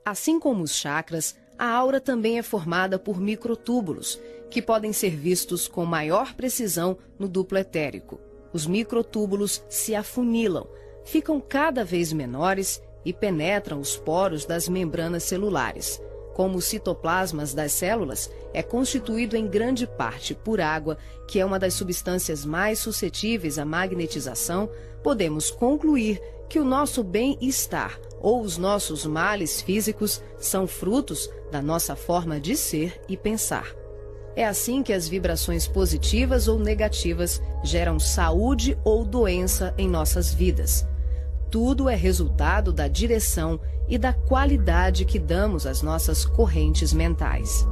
Assim como os chakras, a aura também é formada por microtúbulos, que podem ser vistos com maior precisão no duplo etérico. Os microtúbulos se afunilam, ficam cada vez menores e penetram os poros das membranas celulares. Como os citoplasmas das células é constituído em grande parte por água, que é uma das substâncias mais suscetíveis à magnetização, podemos concluir que o nosso bem-estar ou os nossos males físicos são frutos da nossa forma de ser e pensar. É assim que as vibrações positivas ou negativas geram saúde ou doença em nossas vidas. Tudo é resultado da direção e da qualidade que damos às nossas correntes mentais.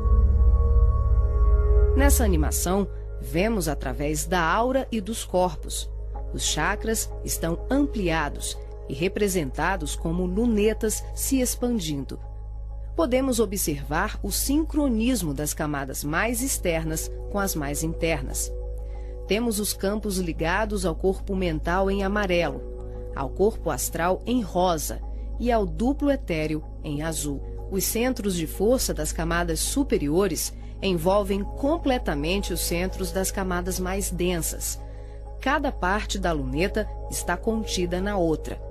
Nessa animação, vemos através da aura e dos corpos. Os chakras estão ampliados e representados como lunetas se expandindo. Podemos observar o sincronismo das camadas mais externas com as mais internas. Temos os campos ligados ao corpo mental em amarelo, ao corpo astral em rosa e ao duplo etéreo em azul. Os centros de força das camadas superiores envolvem completamente os centros das camadas mais densas. Cada parte da luneta está contida na outra.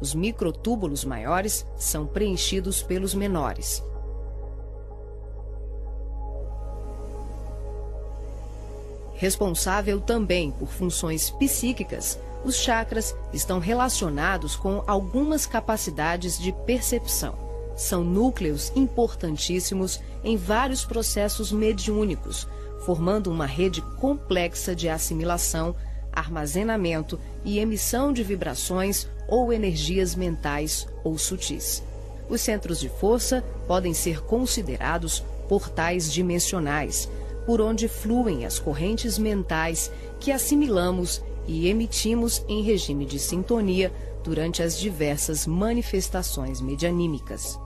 Os microtúbulos maiores são preenchidos pelos menores. Responsável também por funções psíquicas, os chakras estão relacionados com algumas capacidades de percepção. São núcleos importantíssimos em vários processos mediúnicos, formando uma rede complexa de assimilação, armazenamento e emissão de vibrações ou energias mentais ou sutis. Os centros de força podem ser considerados portais dimensionais, por onde fluem as correntes mentais que assimilamos e emitimos em regime de sintonia durante as diversas manifestações medianímicas.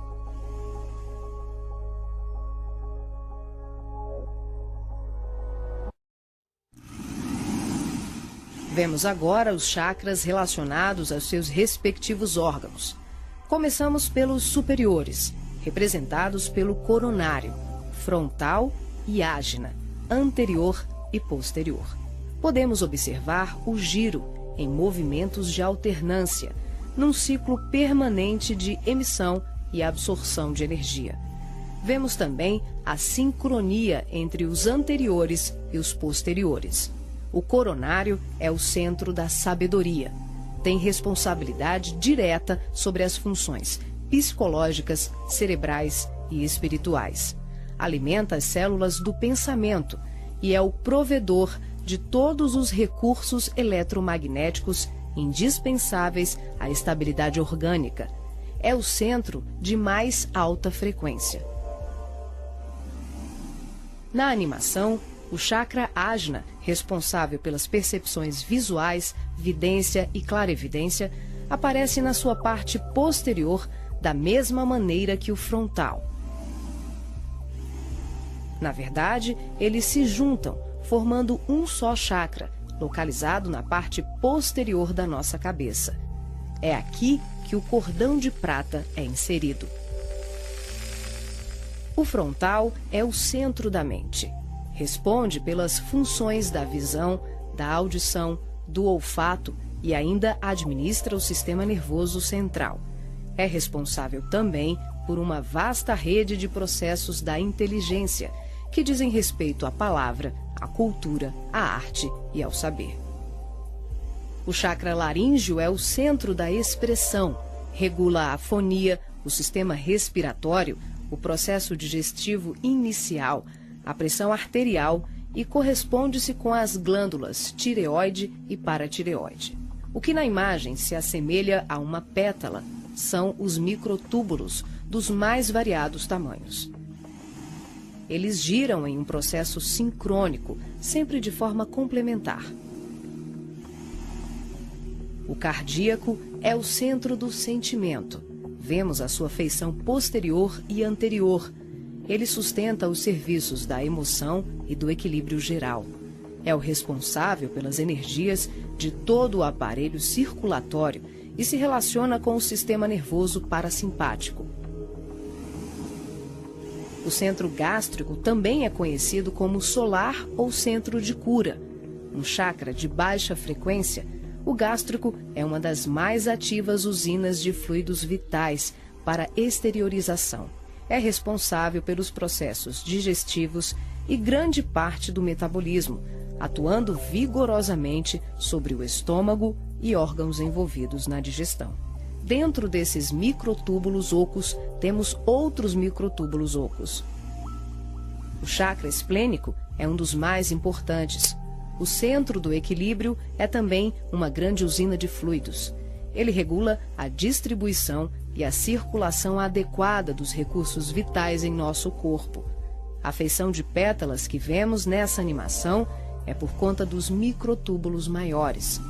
Vemos agora os chakras relacionados aos seus respectivos órgãos. Começamos pelos superiores, representados pelo coronário, frontal e ágina, anterior e posterior. Podemos observar o giro em movimentos de alternância, num ciclo permanente de emissão e absorção de energia. Vemos também a sincronia entre os anteriores e os posteriores. O coronário é o centro da sabedoria. Tem responsabilidade direta sobre as funções psicológicas, cerebrais e espirituais. Alimenta as células do pensamento e é o provedor de todos os recursos eletromagnéticos indispensáveis à estabilidade orgânica. É o centro de mais alta frequência. Na animação, o chakra ágna, responsável pelas percepções visuais, vidência e clarevidência, aparece na sua parte posterior da mesma maneira que o frontal. Na verdade, eles se juntam, formando um só chakra, localizado na parte posterior da nossa cabeça. É aqui que o cordão de prata é inserido. O frontal é o centro da mente. Responde pelas funções da visão, da audição, do olfato e ainda administra o sistema nervoso central. É responsável também por uma vasta rede de processos da inteligência, que dizem respeito à palavra, à cultura, à arte e ao saber. O chakra laríngeo é o centro da expressão, regula a fonia, o sistema respiratório, o processo digestivo inicial, a pressão arterial e corresponde-se com as glândulas tireoide e paratireoide. O que na imagem se assemelha a uma pétala são os microtúbulos dos mais variados tamanhos. Eles giram em um processo sincrônico, sempre de forma complementar. O cardíaco é o centro do sentimento. Vemos a sua feição posterior e anterior. Ele sustenta os serviços da emoção e do equilíbrio geral. É o responsável pelas energias de todo o aparelho circulatório e se relaciona com o sistema nervoso parasimpático. O centro gástrico também é conhecido como solar ou centro de cura. Um chakra de baixa frequência, o gástrico é uma das mais ativas usinas de fluidos vitais para exteriorização. É responsável pelos processos digestivos e grande parte do metabolismo, atuando vigorosamente sobre o estômago e órgãos envolvidos na digestão. Dentro desses microtúbulos ocos, temos outros microtúbulos ocos. O chakra esplênico é um dos mais importantes. O centro do equilíbrio é também uma grande usina de fluidos. Ele regula a distribuição e a circulação adequada dos recursos vitais em nosso corpo. A feição de pétalas que vemos nessa animação é por conta dos microtúbulos maiores.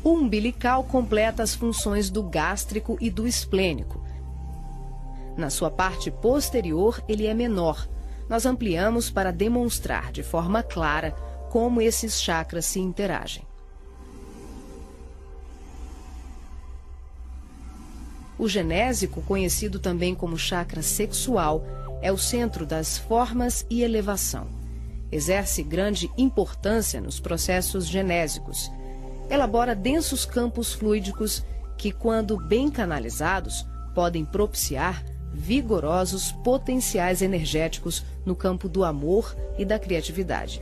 O umbilical completa as funções do gástrico e do esplênico. Na sua parte posterior, ele é menor. Nós ampliamos para demonstrar de forma clara como esses chakras se interagem. O genésico, conhecido também como chakra sexual, é o centro das formas e elevação. Exerce grande importância nos processos genésicos. Elabora densos campos fluídicos que, quando bem canalizados, podem propiciar vigorosos potenciais energéticos no campo do amor e da criatividade.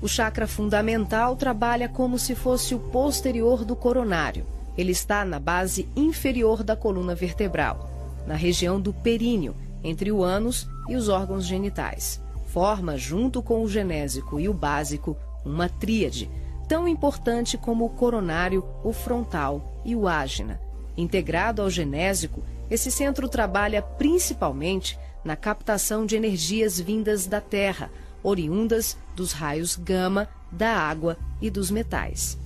O chakra fundamental trabalha como se fosse o posterior do coronário. Ele está na base inferior da coluna vertebral, na região do períneo, entre o ânus e os órgãos genitais. Forma, junto com o genésico e o básico, uma tríade, tão importante como o coronário, o frontal e o ágina. Integrado ao genésico, esse centro trabalha principalmente na captação de energias vindas da Terra, oriundas dos raios gama, da água e dos metais.